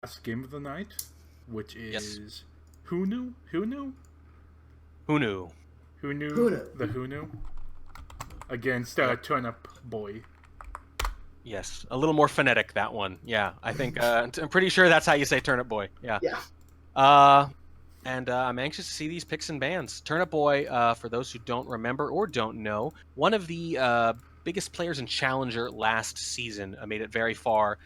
last game of the night, which Yes. is Hunu? Hunu? Hunu. Hunu? Hunu. The Hunu? Against Yep. Turnipboy. Yes. A little more phonetic, that one. Yeah. I think, I'm pretty sure that's how you say Turnipboy. Yeah. Yeah. And I'm anxious to see these picks and bans. Turnipboy, for those who don't remember or don't know, one of the biggest players in Challenger last season, made it very far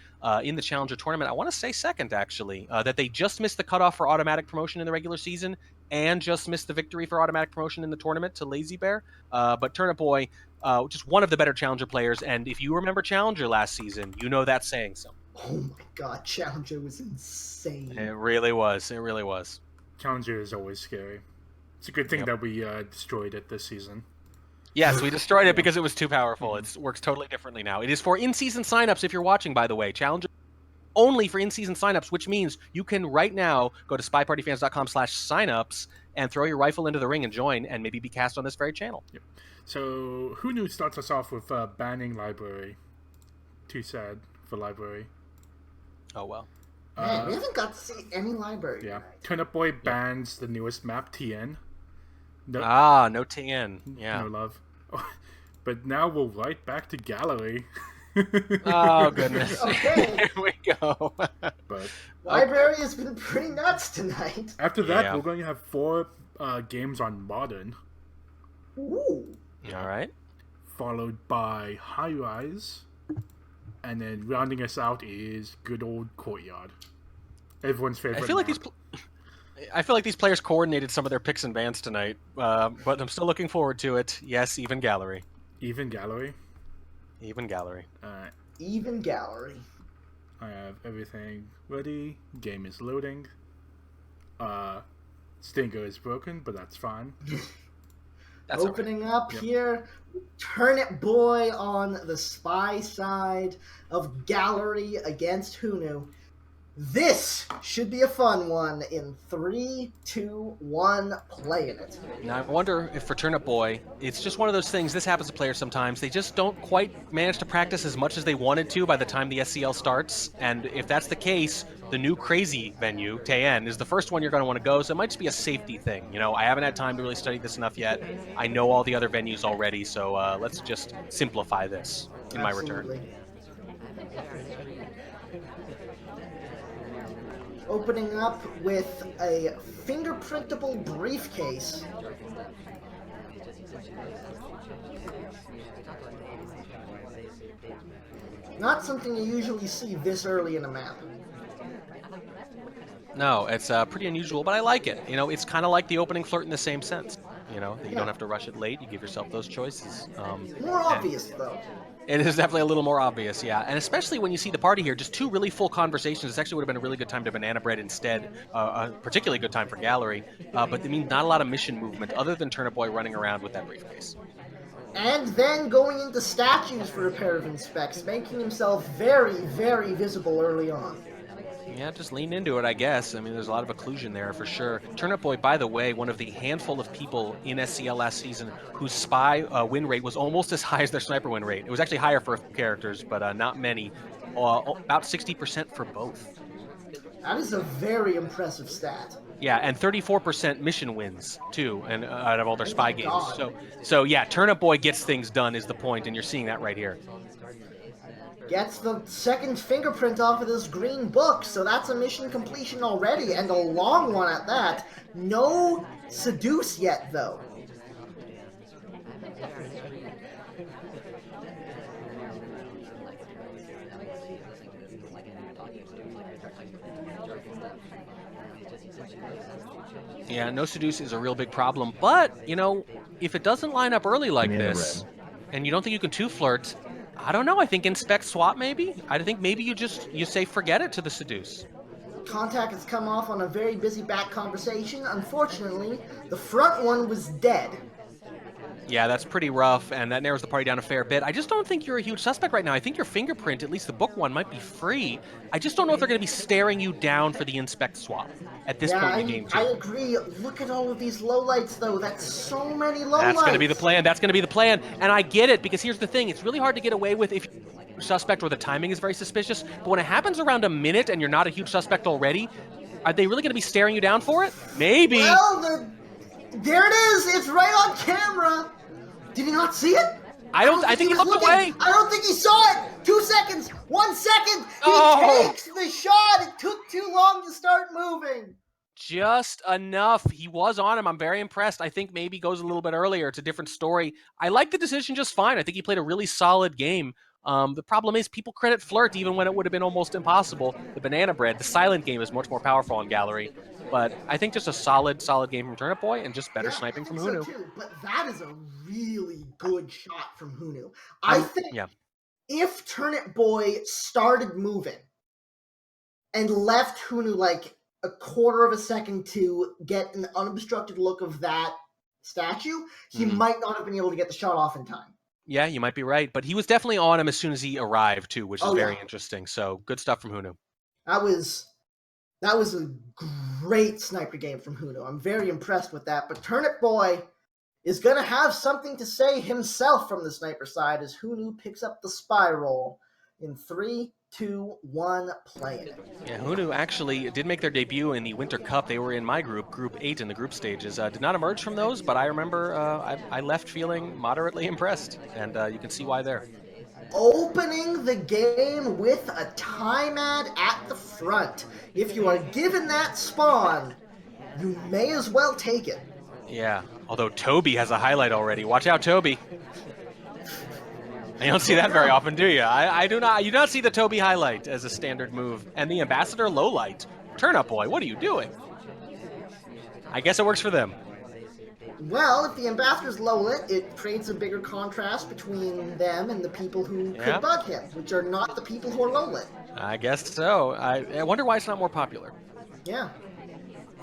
in the Challenger tournament. I want to say second, actually, that they just missed the cutoff for automatic promotion in the regular season and just missed the victory for automatic promotion in the tournament to Lazy Bear. But Turnipboy, just one of the better Challenger players. And if you remember Challenger last season, you know that's saying something. Oh my god, Challenger was insane. It really was. It really was. Challenger is always scary. It's a good thing Yep. that we destroyed it this season. Yes, we destroyed it because it was too powerful. It works totally differently now. It is for in-season signups if you're watching, by the way. Challenger only for in-season signups, which means you can right now go to spypartyfans.com/signups and throw your rifle into the ring and join and maybe be cast on this very channel. Yep. So Hunu starts us off with banning library. Too sad for library. Oh, well. Man, we haven't got to see any library Yeah. tonight. Turnipboy bans the newest map, TN. No, No TN. Yeah. no love. But now we're right back to gallery. Oh, goodness. Okay. Here we go. But Library has been pretty nuts tonight. after that, Yeah. we're going to have 4 games on Modern, Ooh. All right. followed by High Rise, and then rounding us out is good old Courtyard. Everyone's favorite. I feel like these players coordinated some of their picks and bans tonight, but I'm still looking forward to it. Yes, even gallery. Even gallery. Even gallery. Even gallery. I have everything ready. Game is loading. Stinger is broken, but that's fine. That's okay. Opening up Yep. here, Turnipboy on the spy side of gallery against Hunu. This should be a fun one in 3, 2, 1, playing it. Now I wonder if for Turnipboy, it's just one of those things. This happens to players sometimes. They just don't quite manage to practice as much as they wanted to by the time the SCL starts. And if that's the case, the new crazy venue, Taen, is the first one you're going to want to go. So it might just be a safety thing. You know, I haven't had time to really study this enough yet. I know all the other venues already, so let's just simplify this in my return. Absolutely. Opening up with a fingerprintable briefcase. Not something you usually see this early in a map. No, it's pretty unusual, but I like it. You know, it's kind of like the opening flirt in the same sense. You know, that you don't have to rush it late. You give yourself those choices. More obvious, though. It is definitely a little more obvious, yeah. And especially when you see the party here, just 2 really full conversations. This actually would have been a really good time to Banana Bread instead. A particularly good time for Gallery. But I mean, not a lot of mission movement other than Turnipboy running around with that briefcase. And then going into statues for a pair of inspects, making himself very, very visible early on. Yeah, just lean into it, I guess. I mean, there's a lot of occlusion there for sure. Turnipboy, by the way, one of the handful of people in SCL last season whose spy win rate was almost as high as their sniper win rate. It was actually higher for a few characters, but not many. About 60% for both. That is a very impressive stat. Yeah, and 34% mission wins too, and out of all their spy games. God. So yeah, Turnipboy gets things done is the point, and you're seeing that right here. Gets the second fingerprint off of this green book, so that's a mission completion already, and a long one at that. No seduce yet, though. Yeah, no seduce is a real big problem, but, you know, if it doesn't line up early like this, and you don't think you can 2-flirt, I don't know, I think inspect swap maybe? I think maybe you say forget it to the seduce. Contact has come off on a very busy back conversation. Unfortunately, the front one was dead. Yeah, that's pretty rough, and that narrows the party down a fair bit. I just don't think you're a huge suspect right now. I think your fingerprint, at least the book one, might be free. I just don't know if they're going to be staring you down for the inspect swap at this point in the game. I agree. Look at all of these lowlights, though. That's so many lowlights. That's going to be the plan. That's going to be the plan, and I get it, because here's the thing. It's really hard to get away with if suspect or the timing is very suspicious. But when it happens around a minute and you're not a huge suspect already, are they really going to be staring you down for it? Maybe. Well, there it is. It's right on camera. Did he not see it? I think he looked away. I don't think he saw it. 2 seconds. 1 second. He takes the shot. It took too long to start moving. Just enough. He was on him. I'm very impressed. I think maybe goes a little bit earlier. It's a different story. I like the decision just fine. I think he played a really solid game. The problem is people credit Flirt even when it would have been almost impossible. The banana bread, the silent game is much more powerful on Gallery. But I think just a solid game from Turnipboy and just better sniping from Hunu. So too, but that is a really good shot from Hunu. I think if Turnipboy started moving and left Hunu like a quarter of a second to get an unobstructed look of that statue, he might not have been able to get the shot off in time. Yeah, you might be right. But he was definitely on him as soon as he arrived, too, which is very interesting. So good stuff from Hunu. That was a great sniper game from Hunu. I'm very impressed with that. But Turnipboy is going to have something to say himself from the sniper side as Hunu picks up the spy role in 3, 2, 1, playing it. Yeah, Hunu actually did make their debut in the Winter Cup. They were in my group, Group 8 in the group stages. Did not emerge from those, but I remember I left feeling moderately impressed, and you can see why there. Opening the game with a time ad at the front. If you are given that spawn, you may as well take it. Yeah, although Toby has a highlight already. Watch out, Toby. You don't see that very often, do you? I do not. You do not see the Toby highlight as a standard move. And the Ambassador low light. Turnipboy, what are you doing? I guess it works for them. Well, if the Ambassador's low lit, it creates a bigger contrast between them and the people who could bug him, which are not the people who are low lit. I guess so. I wonder why it's not more popular. Yeah.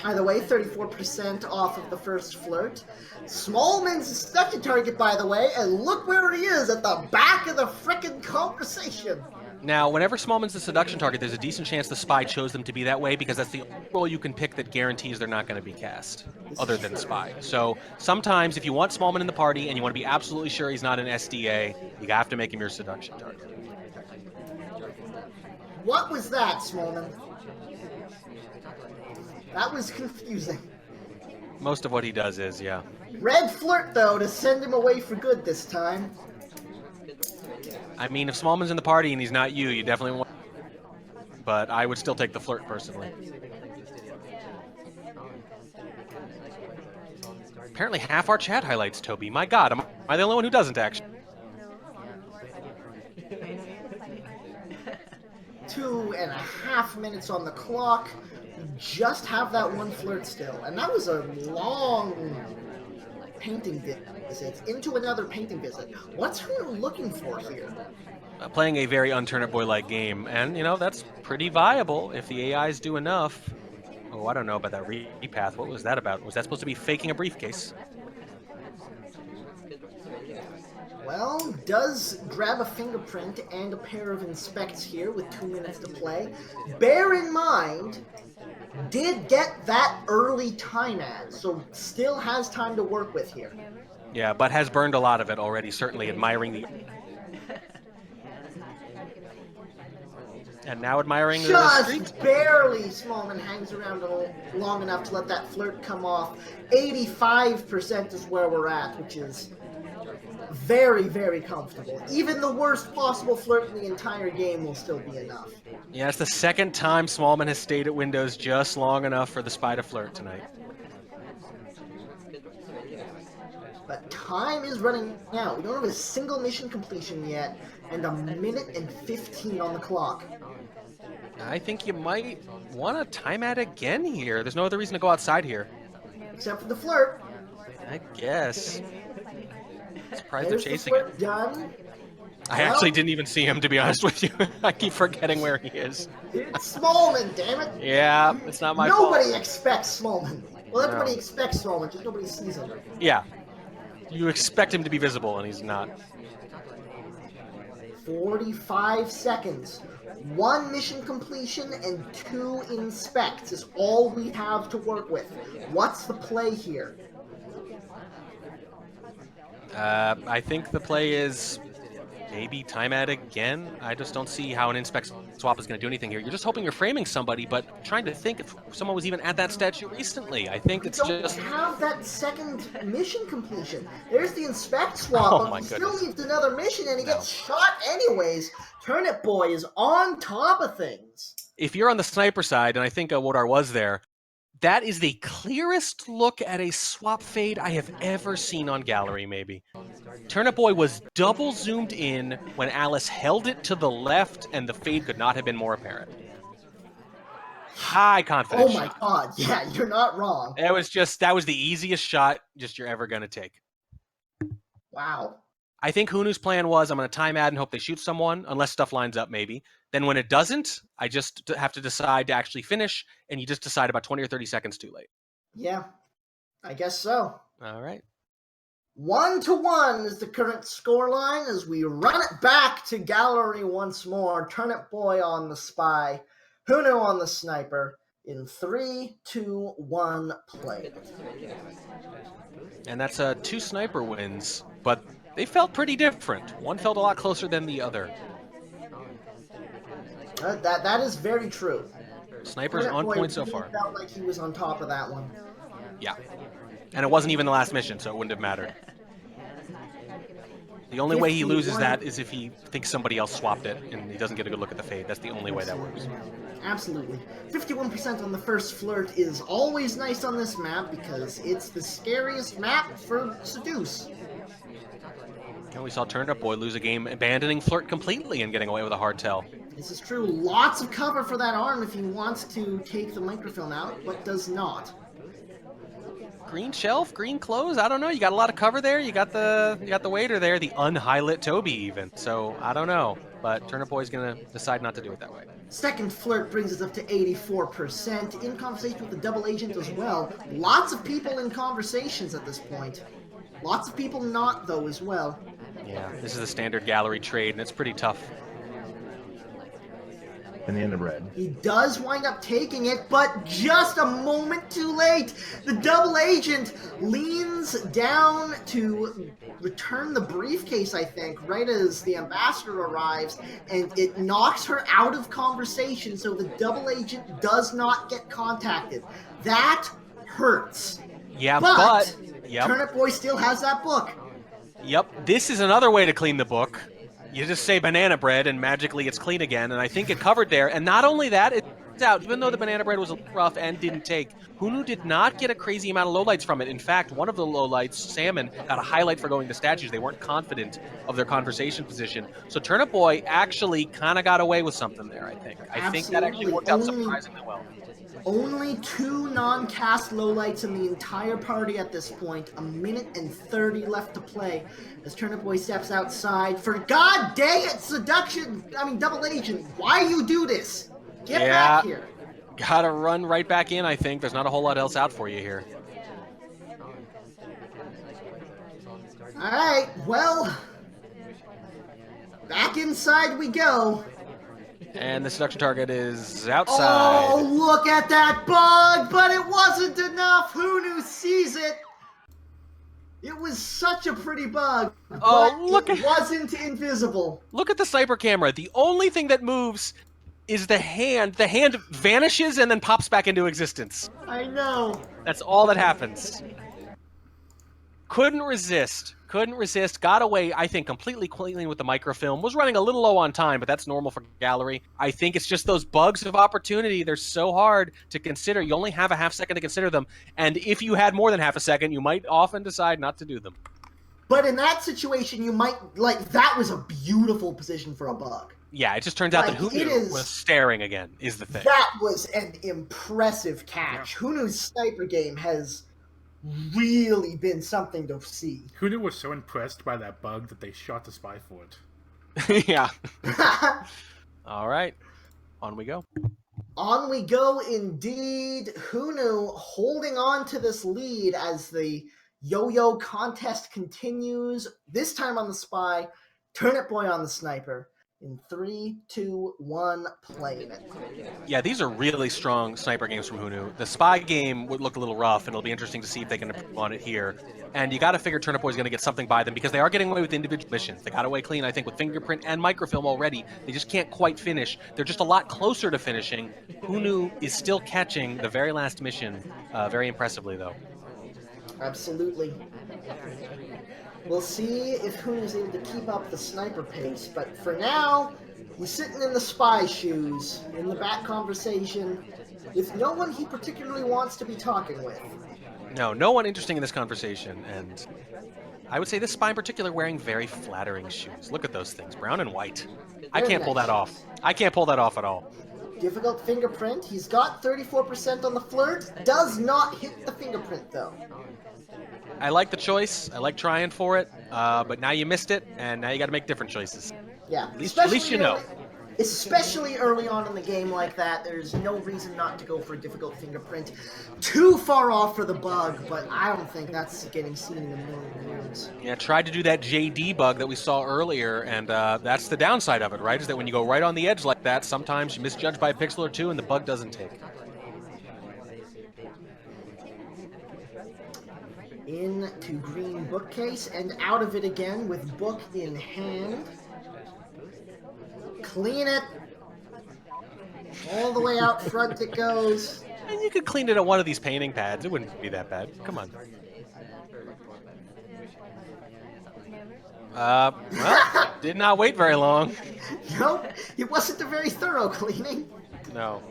Either way, 34% off of the first Flirt. Smallman's second target, by the way, and look where he is, at the back of the frickin' conversation. Now, whenever Smallman's the seduction target, there's a decent chance the spy chose them to be that way because that's the only role you can pick that guarantees they're not going to be cast, other than spy. So sometimes if you want Smallman in the party and you want to be absolutely sure he's not an SDA, you have to make him your seduction target. What was that, Smallman? That was confusing. Most of what he does is, yeah. Red Flirt, though, to send him away for good this time. I mean, if Smallman's in the party and he's not you, you definitely want... But I would still take the Flirt, personally. Apparently half our chat highlights Toby. My god, am I the only one who doesn't, actually? 2.5 minutes on the clock. We just have that one Flirt still. And that was a long painting visit into another painting visit. What's Hunu looking for here? Playing a very un-Turnipboy-like game, and, you know, that's pretty viable if the AIs do enough. Oh, I don't know about that repath. What was that about? Was that supposed to be faking a briefcase? Well, does grab a fingerprint and a pair of inspects here with 2 minutes to play. Bear in mind, did get that early time ad, so still has time to work with here. Yeah, but has burned a lot of it already, certainly admiring the... And now admiring the street. Just barely Smallman hangs around long enough to let that Flirt come off. 85% is where we're at, which is very, very comfortable. Even the worst possible Flirt in the entire game will still be enough. Yeah, it's the second time Smallman has stayed at Windows just long enough for the spy to Flirt tonight. But time is running out. We don't have a single mission completion yet, and 1:15 on the clock. I think you might want to time at again here. There's no other reason to go outside here. Except for the Flirt. I guess. Surprised There's they're chasing the Flirt it. done. I actually didn't even see him, to be honest with you. I keep forgetting where he is. It's Smallman, damn it! Yeah, it's not my fault. Nobody expects Smallman. Well, everybody expects Smallman, just nobody sees him. Yeah. You expect him to be visible, and he's not. 45 seconds. 1 mission completion and 2 inspects is all we have to work with. What's the play here? I think the play is Maybe time ad again. I just don't see how an inspect swap is going to do anything here. You're just hoping you're framing somebody, but trying to think if someone was even at that statue recently. I think We it's don't just... have that second mission completion. There's the inspect swap, Oh but my he still goodness. needs another mission, and he No. gets shot anyways. Turnip Boy is on top of things. If you're on the sniper side, and I think Wodar was there, that is the clearest look at a swap fade I have ever seen on Gallery, maybe. Turnipboy was double zoomed in when Alice held it to the left, and the fade could not have been more apparent. High confidence Oh my shot. god, yeah, you're not wrong. That was the easiest shot you're ever going to take. Wow. I think Hunu's plan was, I'm going to time ad and hope they shoot someone, unless stuff lines up maybe. Then when it doesn't, I just have to decide to actually finish, and you just decide about 20 or 30 seconds too late. Yeah, I guess so. All right. 1-1 is the current scoreline as we run it back to Gallery once more. Turnip Boy on the spy, Hunu on the sniper. In 3, 2, 1, play. And that's 2 sniper wins, but they felt pretty different. One felt a lot closer than the other. That is very true. Snipers Turnip on Boy point so really far. felt like he was on top of that one. Yeah. And it wasn't even the last mission, so it wouldn't have mattered. The only way he loses that is if he thinks somebody else swapped it and he doesn't get a good look at the fade. That's the only way that works. Absolutely. 51% on the first flirt is always nice on this map because it's the scariest map for Seduce. And we saw Turnipboy lose a game abandoning flirt completely and getting away with a hard tell. This is true. Lots of cover for that arm if he wants to take the microfilm out, but does not. Green shelf, green clothes. I don't know. You got a lot of cover there. You got the waiter there, the unhighlit Toby even. So I don't know, but Turnipboy's gonna decide not to do it that way. Second flirt brings us up to 84%. In conversation with the double agent as well. Lots of people in conversations at this point. Lots of people not though as well. Yeah, this is a standard gallery trade, and it's pretty tough. Banana bread. He does wind up taking it, but just a moment too late. The double agent leans down to return the briefcase, I think, right as the ambassador arrives, and it knocks her out of conversation, so the double agent does not get contacted. That hurts. Yeah, But yep. Turnip Boy still has that book. Yep, this is another way to clean the book. You just say banana bread and magically it's clean again, and I think it covered there. And not only that, it's out. Even though the banana bread was rough and didn't take, Hunu did not get a crazy amount of lowlights from it. In fact, one of the lowlights, Salmon, got a highlight for going to statues. They weren't confident of their conversation position. So Turnip Boy actually kind of got away with something there, I think. I think that actually worked out surprisingly well. Only 2 non-cast lowlights in the entire party at this point. 1:30 left to play as Turnip Boy steps outside for god dang it, double agent. Why you do this? Get back here. Gotta run right back in, I think. There's not a whole lot else out for you here. Alright, well, back inside we go. And the seduction target is outside. Oh, look at that bug, but it wasn't enough. Hunu sees it. It was such a pretty bug, but it wasn't invisible. Look at the sniper camera. The only thing that moves is the hand. The hand vanishes and then pops back into existence. I know. That's all that happens. Couldn't resist. Got away, I think, completely clean with the microfilm. Was running a little low on time, but that's normal for Gallery. I think it's just those bugs of opportunity. They're so hard to consider. You only have a half second to consider them. And if you had more than half a second, you might often decide not to do them. But in that situation, you might, that was a beautiful position for a bug. Yeah, it just turns out that Hunu was staring again, is the thing. That was an impressive catch. Yeah. Hunu's sniper game has really been something to see. Hunu was so impressed by that bug that they shot the spy for it. Yeah. All right. On we go. On we go indeed. Hunu holding on to this lead as the yo-yo contest continues. This time on the spy, Turnip Boy on the sniper. In 3, 2, 1, playing it. Yeah, these are really strong sniper games from Hunu. The spy game would look a little rough, and it'll be interesting to see if they can improve on it here. And you got to figure Turnipboy is going to get something by them because they are getting away with individual missions. They got away clean, I think, with fingerprint and microfilm already. They just can't quite finish. They're just a lot closer to finishing. Hunu is still catching the very last mission, very impressively, though. Absolutely. We'll see if Hunu's able to keep up the sniper pace, but for now, he's sitting in the spy shoes, in the back conversation, with no one he particularly wants to be talking with. No one interesting in this conversation, and I would say this spy in particular wearing very flattering shoes. Look at those things, brown and white. I Very can't pull nice that off. shoes. I can't pull that off at all. Difficult fingerprint. He's got 34% on the flirt. Does not hit the fingerprint, though. I like the choice. I like trying for it, but now you missed it, and now you got to make different choices. Yeah, At least you know. Especially early on in the game like that, there's no reason not to go for a difficult fingerprint. Too far off for the bug, but I don't think that's getting seen in a million years. Yeah, tried to do that JD bug that we saw earlier, and that's the downside of it, right? Is that when you go right on the edge like that, sometimes you misjudge by a pixel or two, and the bug doesn't take. Into green bookcase and out of it again with book in hand. Clean it. All the way out front it goes. And you could clean it at one of these painting pads. It wouldn't be that bad. Come on. Well, did not wait very long. Nope, it wasn't a very thorough cleaning. No.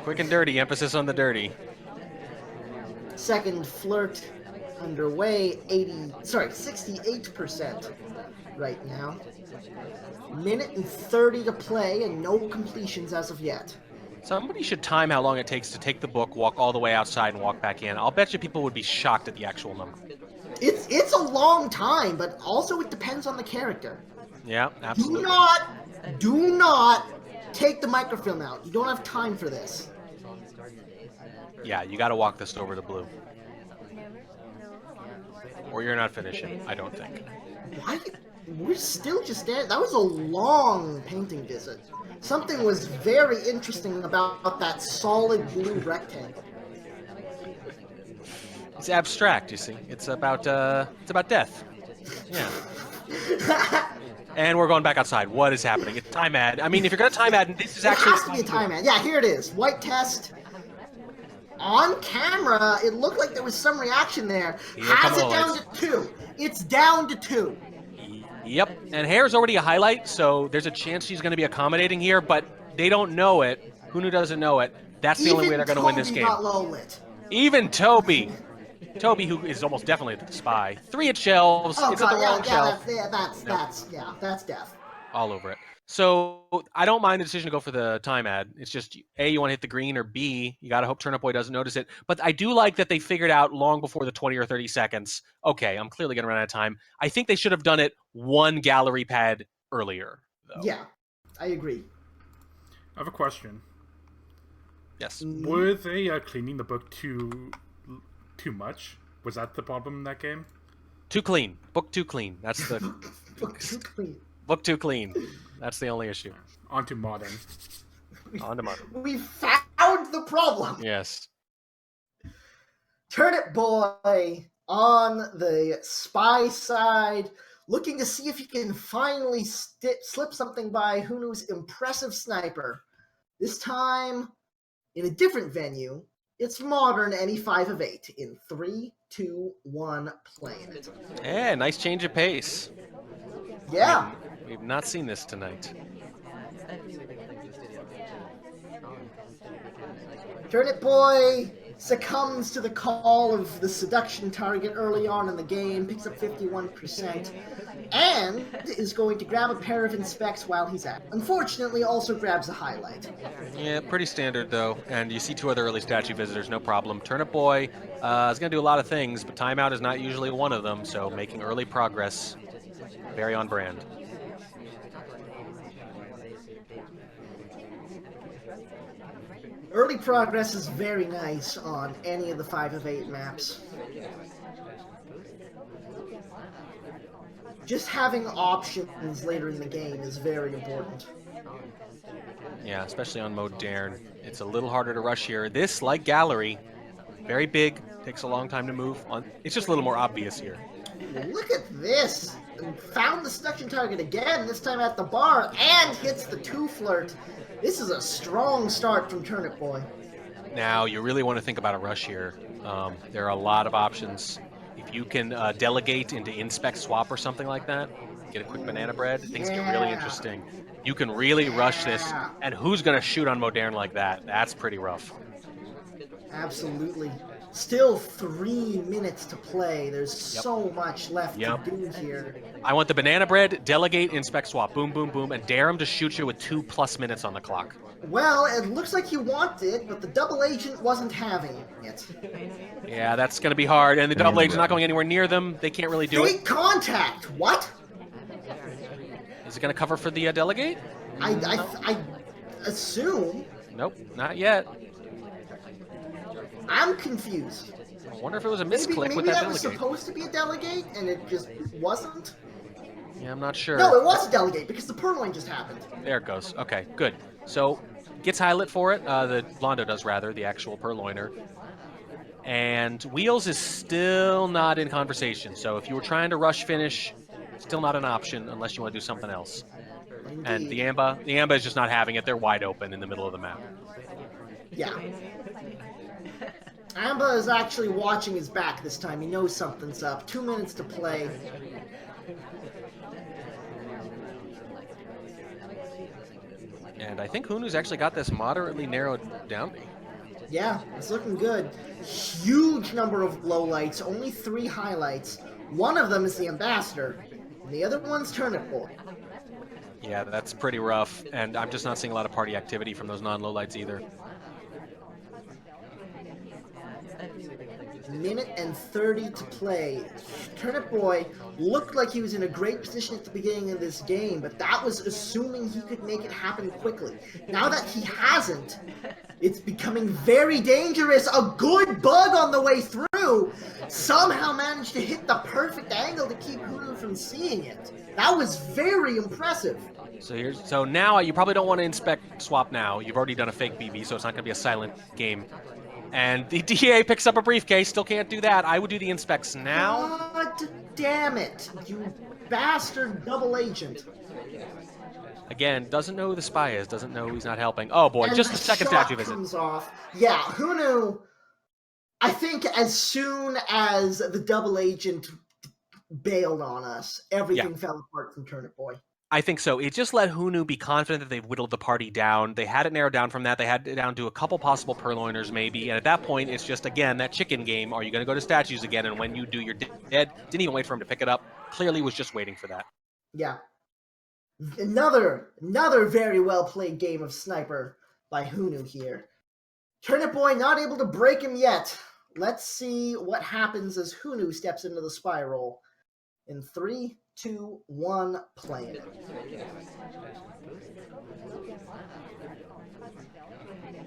Quick and dirty, emphasis on the dirty. Second flirt underway, 68% right now. Minute and 30 to play and no completions as of yet. Somebody should time how long it takes to take the book, walk all the way outside, and walk back in. I'll bet you people would be shocked at the actual number. It's a long time, but also it depends on the character. Yeah, absolutely. Do not take the microfilm out. You don't have time for this. Yeah, you got to walk this over to blue. Or you're not finishing, I don't think. Why? We're still just there. That was a long painting visit. Something was very interesting about that solid blue rectangle. It's abstract, you see. It's about death. Yeah. And we're going back outside. What is happening? It's time ad. I mean, if you're going to time ad, this is actually... It has to be a time ad. Yeah, here it is. White test. On camera, it looked like there was some reaction there. Has it down to 2. It's down to 2. Yep, and hair's already a highlight, so there's a chance she's going to be accommodating here, but they don't know it. Hunu doesn't know it. That's the only way they're going to win this game. Got low lit. Even Toby. Toby, who is almost definitely the spy. 3 at shelves. Oh, it's God, at the wrong shelf. That's death. All over it. So I don't mind the decision to go for the time ad. It's just, A, you want to hit the green, or B, you got to hope Turnipboy doesn't notice it. But I do like that they figured out long before the 20 or 30 seconds, okay, I'm clearly going to run out of time. I think they should have done it one gallery pad earlier, though. Yeah, I agree. I have a question. Yes. Were they cleaning the book too much? Was that the problem in that game? Too clean. Book too clean. That's the... Book too clean. Book too clean. That's the only issue. On to modern. On to modern. We found the problem. Yes. Turnipboy on the spy side, looking to see if he can finally slip something by Hunu's impressive sniper. This time, in a different venue, it's modern, and he 5 of 8 in 3, 2, 1, playing it. Yeah, nice change of pace. Yeah. We've not seen this tonight. Turnipboy succumbs to the call of the seduction target early on in the game, picks up 51%, and is going to grab a pair of inspects while he's at it. Unfortunately, also grabs a highlight. Yeah, pretty standard, though. And you see 2 other early statue visitors, no problem. Turnipboy is going to do a lot of things, but timeout is not usually one of them, so making early progress, very on brand. Early progress is very nice on any of the 5 of 8 maps. just having options later in the game is very important. Yeah, especially on Modern. It's a little harder to rush here. This, like Gallery, very big, takes a long time to move. It's just a little more obvious here. Look at this! And found the seduction target again, this time at the bar, and hits the 2 flirt. This is a strong start from Turnipboy. Now, you really want to think about a rush here. There are a lot of options. If you can delegate into inspect swap or something like that, get a quick banana bread, things get really interesting. You can really rush this, and who's going to shoot on Modern like that? That's pretty rough. Absolutely. Still 3 minutes to play. There's so much left to do here. I want the banana bread, delegate, inspect swap, boom, boom, boom, and dare him to shoot you with 2+ minutes on the clock. Well, it looks like you want it, but the double agent wasn't having it. Yeah, that's going to be hard, and the double agent's not going anywhere near them. They can't really do it. Fake contact! What? Is it going to cover for the delegate? I assume. Nope, not yet. I'm confused. I wonder if it was a misclick with that delegate. Maybe that was supposed to be a delegate, and it just wasn't? Yeah, I'm not sure. No, it was a delegate, because the purloin just happened. There it goes. Okay, good. So, gets highlight for it. The Londo does, rather, the actual purloiner. And Wheels is still not in conversation. So if you were trying to rush finish, still not an option unless you want to do something else. Indeed. And the Amba is just not having it. They're wide open in the middle of the map. Yeah. Amba is actually watching his back this time. He knows something's up. 2 minutes to play. And I think Hunu's actually got this moderately narrowed down. Yeah, it's looking good. Huge number of lowlights, only 3 highlights. One of them is the Ambassador, and the other one's Turnipboy. Yeah, that's pretty rough, and I'm just not seeing a lot of party activity from those non-lowlights either. Minute and 30 to play. Turnipboy looked like he was in a great position at the beginning of this game, but that was assuming he could make it happen quickly. Now that he hasn't, it's becoming very dangerous. A good bug on the way through somehow managed to hit the perfect angle to keep Hunu from seeing it. That was very impressive. So now you probably don't want to inspect swap now. You've already done a fake BB, so it's not going to be a silent game. And the DA picks up a briefcase. Still can't do that. I would do the inspects now. God damn it, you bastard double agent. Again, doesn't know who the spy is. Doesn't know he's not helping. Oh boy, And just the second shot statue visit. comes off. Yeah, Hunu, I think as soon as the double agent bailed on us, everything fell apart from Turnipboy. I think so. It just let Hunu be confident that they've whittled the party down. They had it narrowed down from that. They had it down to a couple possible purloiners maybe. And at that point, it's just, again, that chicken game. Are you going to go to statues again? And when you do, you're dead. Didn't even wait for him to pick it up. Clearly was just waiting for that. Yeah. Another very well played game of Sniper by Hunu here. Turnipboy not able to break him yet. Let's see what happens as Hunu steps into the spy role. In 3, 2, 1, playing.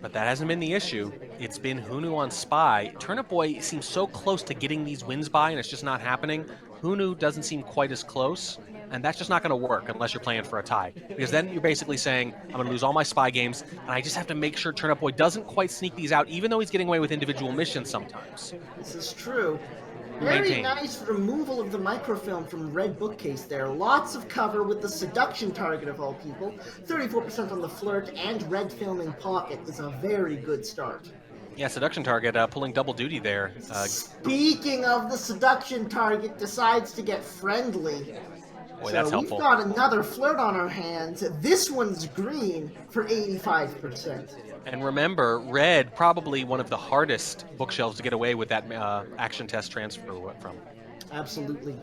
But that hasn't been the issue. It's been Hunu on spy. Turnipboy seems so close to getting these wins by, and it's just not happening. Hunu doesn't seem quite as close, and that's just not going to work unless you're playing for a tie. Because then you're basically saying, I'm going to lose all my spy games, and I just have to make sure Turnipboy doesn't quite sneak these out, even though he's getting away with individual missions sometimes. This is true. Very nice removal of the microfilm from Red Bookcase there. Lots of cover with the seduction target of all people. 34% on the flirt and red film in pocket is a very good start. Yeah, seduction target pulling double duty there. Speaking of the seduction target, decides to get friendly. Boy, that's helpful. We've got another flirt on our hands. This one's green for 85%. And remember, red, probably one of the hardest bookshelves to get away with that action test transfer from. Absolutely.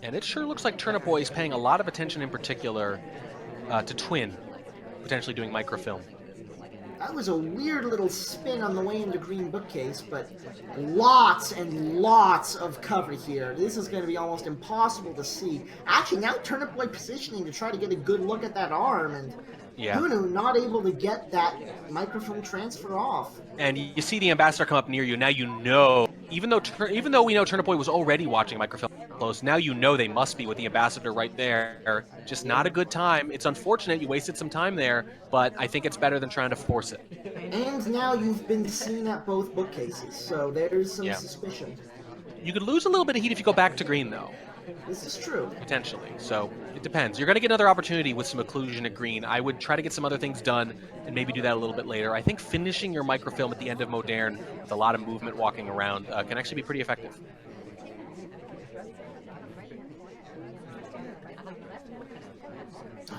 And it sure looks like Turnipboy is paying a lot of attention in particular to Twin, potentially doing microfilm. That was a weird little spin on the way into Green Bookcase, but lots and lots of cover here. This is going to be almost impossible to see. Actually, now Turnipboy positioning to try to get a good look at that arm, and Yeah. Hunu not able to get that microfilm transfer off. And you see the ambassador come up near you. Now you know, even though we know Turnipboy was already watching microfilm close, now you know they must be with the ambassador right there. Just not a good time. It's unfortunate you wasted some time there, but I think it's better than trying to force it. And now you've been seen at both bookcases, so there's some suspicion. You could lose a little bit of heat if you go back to green, though. This is true. Potentially. So it depends. You're going to get another opportunity with some occlusion at green. I would try to get some other things done and maybe do that a little bit later. I think finishing your microfilm at the end of Modern with a lot of movement walking around can actually be pretty effective.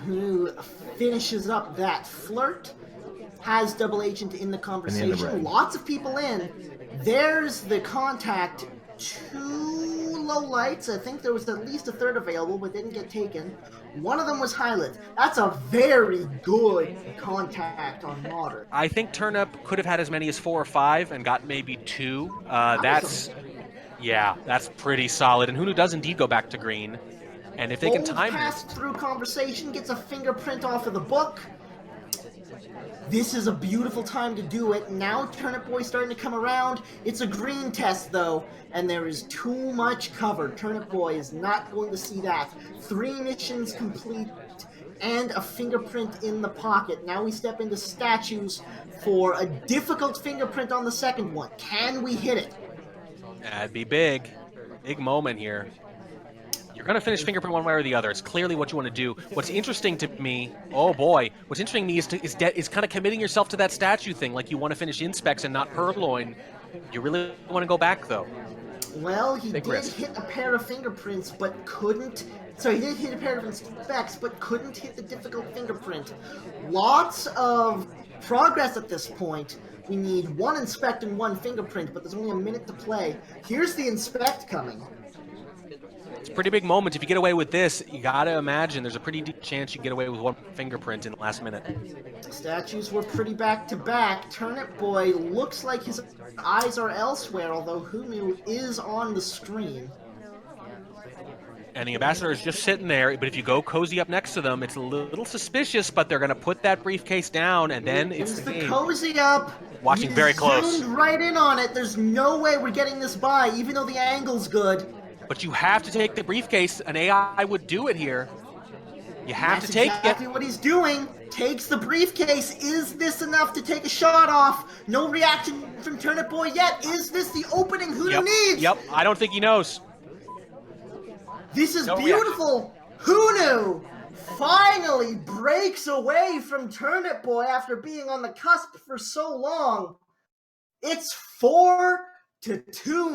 Who finishes up that flirt, has Double Agent in the conversation, lots of people in. There's the contact, 2 low lights. I think there was at least a third available, but didn't get taken. One of them was Hyland. That's a very good contact on Modern. I think Turnip could have had as many as 4 or 5 and got maybe 2. That's pretty solid. And Hunu does indeed go back to green. And if they can time passed through conversation, gets a fingerprint off of the book. This is a beautiful time to do it. Now Turnipboy starting to come around. It's a green test though, and there is too much cover. Turnipboy is not going to see that. 3 missions complete and a fingerprint in the pocket. Now we step into statues for a difficult fingerprint on the second one. Can we hit it? That'd be big. Big moment here. You're going to finish fingerprint one way or the other. It's clearly what you want to do. What's interesting to me, what's interesting to me is kind of committing yourself to that statue thing, like you want to finish Inspecs and not Purloin. You really want to go back, though. Well, he did hit a pair of fingerprints, but couldn't... So he did hit a pair of Inspecs, but couldn't hit the difficult fingerprint. Lots of progress at this point. We need 1 Inspect and 1 fingerprint, but there's only a minute to play. Here's the Inspect coming. It's a pretty big moment. If you get away with this, you gotta imagine there's a pretty deep chance you get away with 1 fingerprint in the last minute. Statues were pretty back-to-back. Turnipboy looks like his eyes are elsewhere, although Hunu is on the screen. And the ambassador is just sitting there, but if you go cozy up next to them, it's a little suspicious, but they're gonna put that briefcase down, and then it's the cozy up. Watching very close. Zoomed right in on it. There's no way we're getting this by, even though the angle's good. But you have to take the briefcase. An AI would do it here. You have to take exactly what he's doing. Takes the briefcase. Is this enough to take a shot off? No reaction from Turnipboy yet. Is this the opening Hunu needs? Yep, I don't think he knows. This is beautiful. Hunu finally breaks away from Turnipboy after being on the cusp for so long. It's 4-2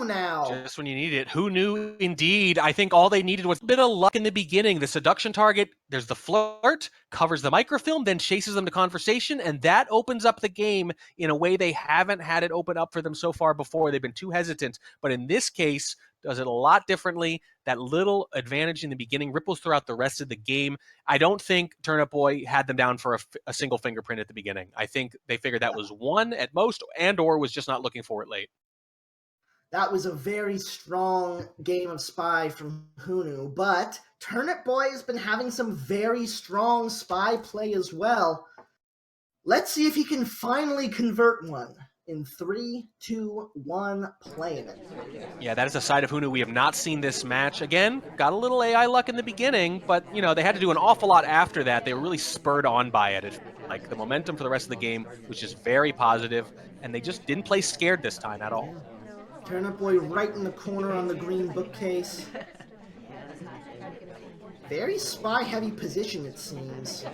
now. Just when you need it. Who knew? Indeed. I think all they needed was a bit of luck in the beginning. The seduction target, there's the flirt, covers the microfilm, then chases them to conversation, and that opens up the game in a way they haven't had it open up for them so far before. They've been too hesitant. But in this case, does it a lot differently. That little advantage in the beginning ripples throughout the rest of the game. I don't think Turnipboy had them down for a single fingerprint at the beginning. I think they figured that was 1 at most, and or was just not looking for it late. That was a very strong game of Spy from Hunu, but Turnipboy has been having some very strong Spy play as well. Let's see if he can finally convert one. In 3, 2, 1, playing it. Yeah, that is a side of Hunu we have not seen this match. Again, got a little AI luck in the beginning, but you know they had to do an awful lot after that. They were really spurred on by it. Like the momentum for the rest of the game was just very positive, and they just didn't play scared this time at all. Turnipboy right in the corner on the green bookcase. Very spy-heavy position, it seems.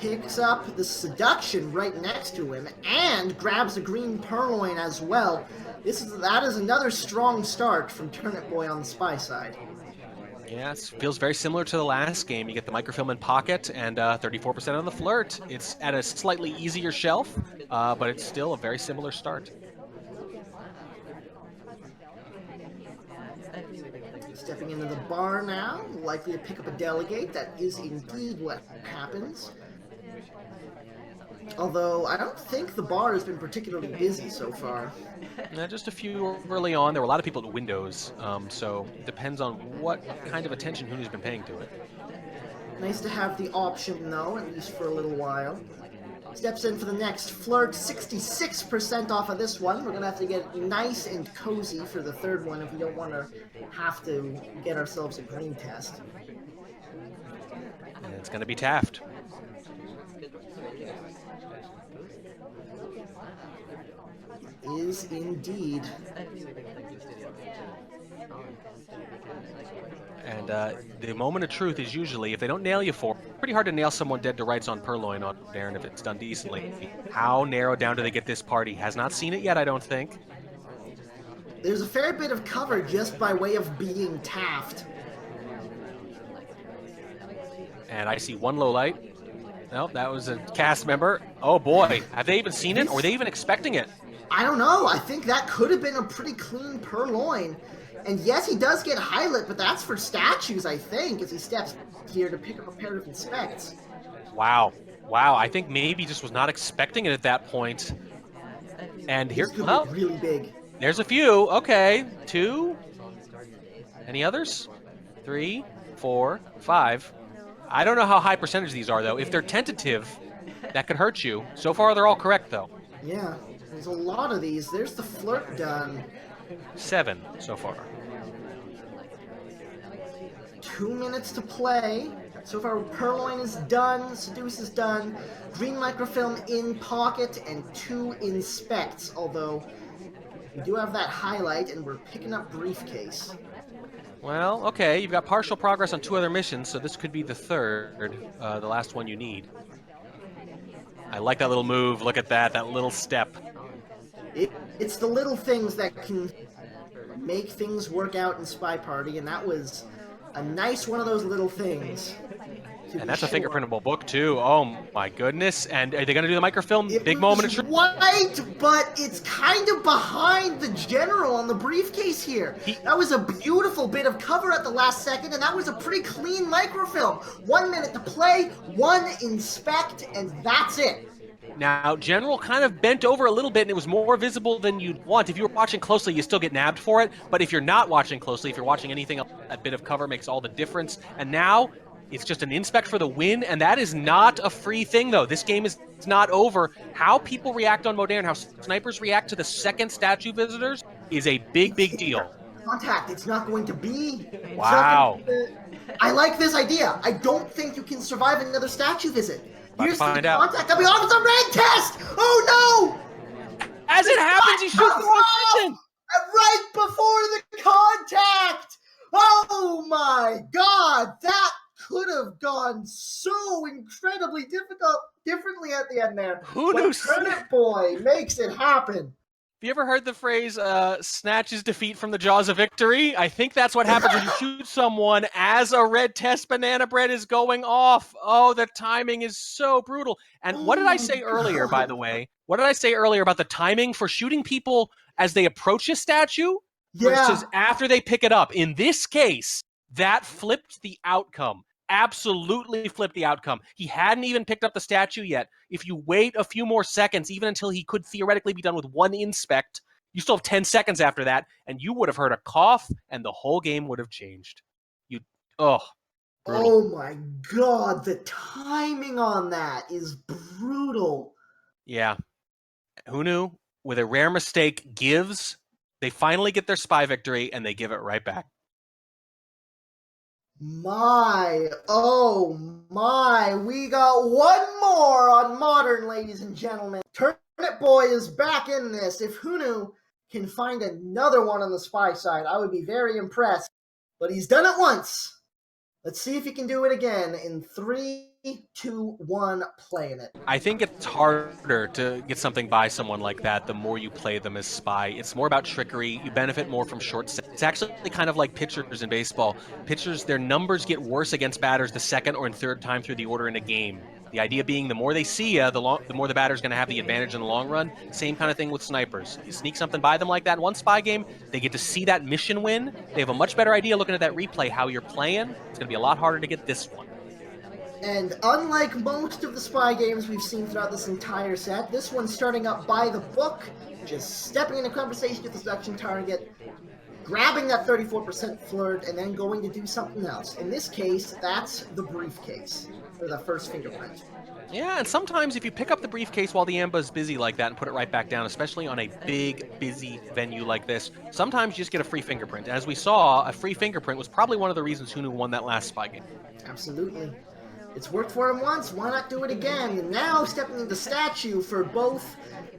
Picks up the seduction right next to him and grabs a green purloin as well. That is another strong start from Turnipboy on the Spy side. Yeah, it feels very similar to the last game. You get the microfilm in pocket and 34% on the flirt. It's at a slightly easier shelf, but it's still a very similar start. Stepping into the bar now, likely to pick up a delegate. That is indeed what happens. Although, I don't think the bar has been particularly busy so far. Just a few early on. There were a lot of people at Windows, so it depends on what kind of attention Hunu's been paying to it. Nice to have the option, though, at least for a little while. Steps in for the next flirt, 66% off of this one. We're going to have to get nice and cozy for the third one if we don't want to have to get ourselves a green test. And it's going to be Taft. Is indeed. And the moment of truth is usually, if they don't nail you for, pretty hard to nail someone dead to rights on Purloin on Darren if it's done decently. How narrowed down do they get this party? Has not seen it yet, I don't think. There's a fair bit of cover just by way of being Taft. And I see one low light. Nope, that was a cast member. Oh boy, have they even seen it? Or are they even expecting it? I don't know. I think that could have been a pretty clean Purloin. And yes, he does get highlight, but that's for statues, I think, as he steps here to pick up a pair of inspects. Wow. Wow, I think maybe just was not expecting it at that point. And here, well, really big. There's a few. Okay, 2. Any others? 3, 4, 5. I don't know how high percentage these are, though. If they're tentative, that could hurt you. So far, they're all correct, though. Yeah, there's a lot of these. There's the flirt done. 7 so far. 2 minutes to play. So far, Purloin is done, Seduce is done, green microfilm in pocket, and 2 inspects, although we do have that highlight, and we're picking up briefcase. Well, okay, you've got partial progress on 2 other missions, so this could be the third, the last one you need. I like that little move. Look at that little step. It's the little things that can make things work out in Spy Party, and that was a nice one of those little things. And that's a fingerprintable book, too. Oh, my goodness. And are they going to do the microfilm? Big moment of truth. White, but it's kind of behind the general on the briefcase here. That was a beautiful bit of cover at the last second, and that was a pretty clean microfilm. 1 minute to play, 1 inspect, and that's it. Now, General kind of bent over a little bit, and it was more visible than you'd want. If you were watching closely, you still get nabbed for it. But if you're not watching closely, if you're watching anything else, that bit of cover makes all the difference. And now, it's just an inspect for the win, and that is not a free thing, though. This game is not over. How people react on Modern, how snipers react to the second statue visitors is a big, big deal. Contact, it's not going to be. Wow. I like this idea. I don't think you can survive another statue visit. Here's the find out. contact coming off. It's a red test! Oh no! As it happens, he shoots the wrong person! Right before the contact! Oh my god! That could have gone so incredibly differently at the end there. Who knew? Turnipboy makes it happen. Have you ever heard the phrase, snatches defeat from the jaws of victory? I think that's what happens when you shoot someone as a red test banana bread is going off. Oh, the timing is so brutal. And what did I say earlier, by the way? What did I say earlier about the timing for shooting people as they approach a statue versus after they pick it up? In this case, that flipped the outcome. Absolutely flipped the outcome. He hadn't even picked up the statue yet. If you wait a few more seconds, even until he could theoretically be done with 1 inspect, you still have 10 seconds after that, and you would have heard a cough, and the whole game would have changed. Brutal. Oh my god, the timing on that is brutal. Yeah. Hunu, with a rare mistake, gives. They finally get their spy victory, and they give it right back. Oh my, we got one more on Modern, ladies and gentlemen. Turnipboy is back in this. If Hunu can find another one on the spy side, I would be very impressed. But he's done it once. Let's see if he can do it again in 3, 2, 1, playing it. I think it's harder to get something by someone like that the more you play them as spy. It's more about trickery. You benefit more from short sets. It's actually kind of like pitchers in baseball. Pitchers, their numbers get worse against batters the second or third time through the order in a game. The idea being the more they see you, the more the batter's going to have the advantage in the long run. Same kind of thing with snipers. You sneak something by them like that in one spy game, they get to see that mission win. They have a much better idea looking at that replay how you're playing. It's going to be a lot harder to get this one. And unlike most of the spy games we've seen throughout this entire set, this one's starting up by the book, just stepping into conversation with the seduction target. grabbing that 34% flirt and then going to do something else. In this case, that's the briefcase for the first fingerprint. Yeah, and sometimes if you pick up the briefcase while the Amba's busy like that and put it right back down, especially on a big, busy venue like this, sometimes you just get a free fingerprint. As we saw, a free fingerprint was probably one of the reasons Hunu won that last spy game. Absolutely. It's worked for him once, why not do it again? And now stepping into statue for both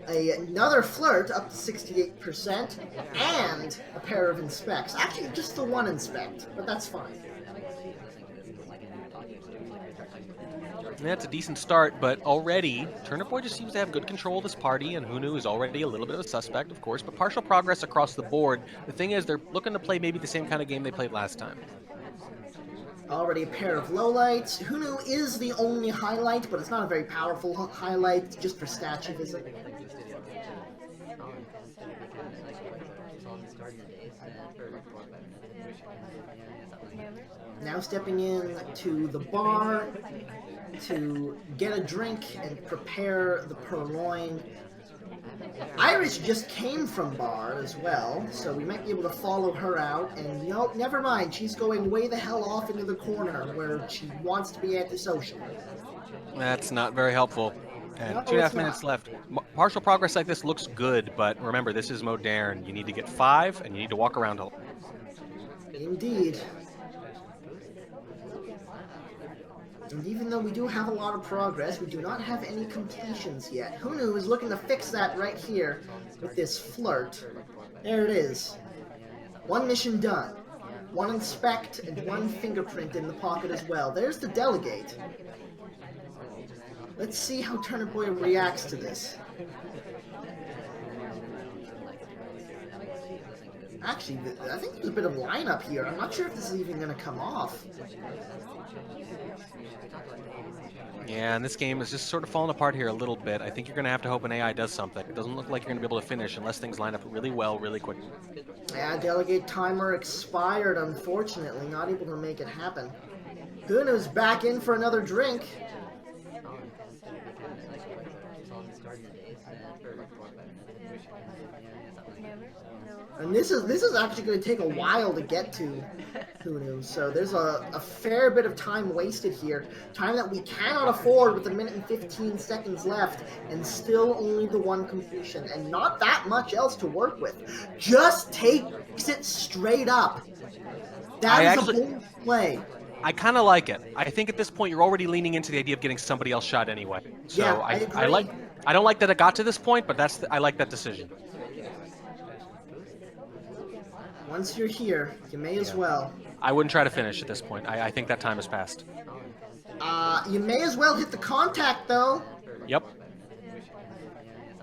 another flirt up to 68% and a pair of inspects. Actually, just the one inspect, but that's fine. That's a decent start, but already, Turnipboy just seems to have good control of this party, and Hunu is already a little bit of a suspect, of course, but partial progress across the board. The thing is, they're looking to play maybe the same kind of game they played last time. Already a pair of lowlights. Hunu is the only highlight, but it's not a very powerful highlight, just for statue visit. Now stepping in to the bar to get a drink and prepare the purloin. Iris just came from bar as well, so we might be able to follow her out, and nope, never mind, she's going way the hell off into the corner where she wants to be antisocial. That's not very helpful. And No, 2.5 minutes not. left. Partial progress like this looks good, but remember, this is modern. You need to get 5, and you need to walk around a lot. Indeed. And even though we do have a lot of progress, we do not have any completions yet. Hunu is looking to fix that right here with this flirt. There it is. One mission done. One inspect and one fingerprint in the pocket as well. There's the delegate. Let's see how Turnipboy reacts to this. Actually, I think there's a bit of lineup here. I'm not sure if this is even going to come off. Yeah, and this game is just sort of falling apart here a little bit. I think you're going to have to hope an AI does something. It doesn't look like you're going to be able to finish unless things line up really well, really quick. Yeah, delegate timer expired, unfortunately. Not able to make it happen. Hunu's back in for another drink. And this is actually going to take a while to get to Hunu, so there's a fair bit of time wasted here. Time that we cannot afford with 1 minute and 15 seconds left, and still only the one completion, and not that much else to work with. Just takes it straight up. That is a bold play. I kind of like it. I think at this point you're already leaning into the idea of getting somebody else shot anyway. So Yeah, I don't like that it got to this point, but I like that decision. Once you're here, you may as well. I wouldn't try to finish at this point. I think that time has passed. You may as well hit the contact, though. Yep.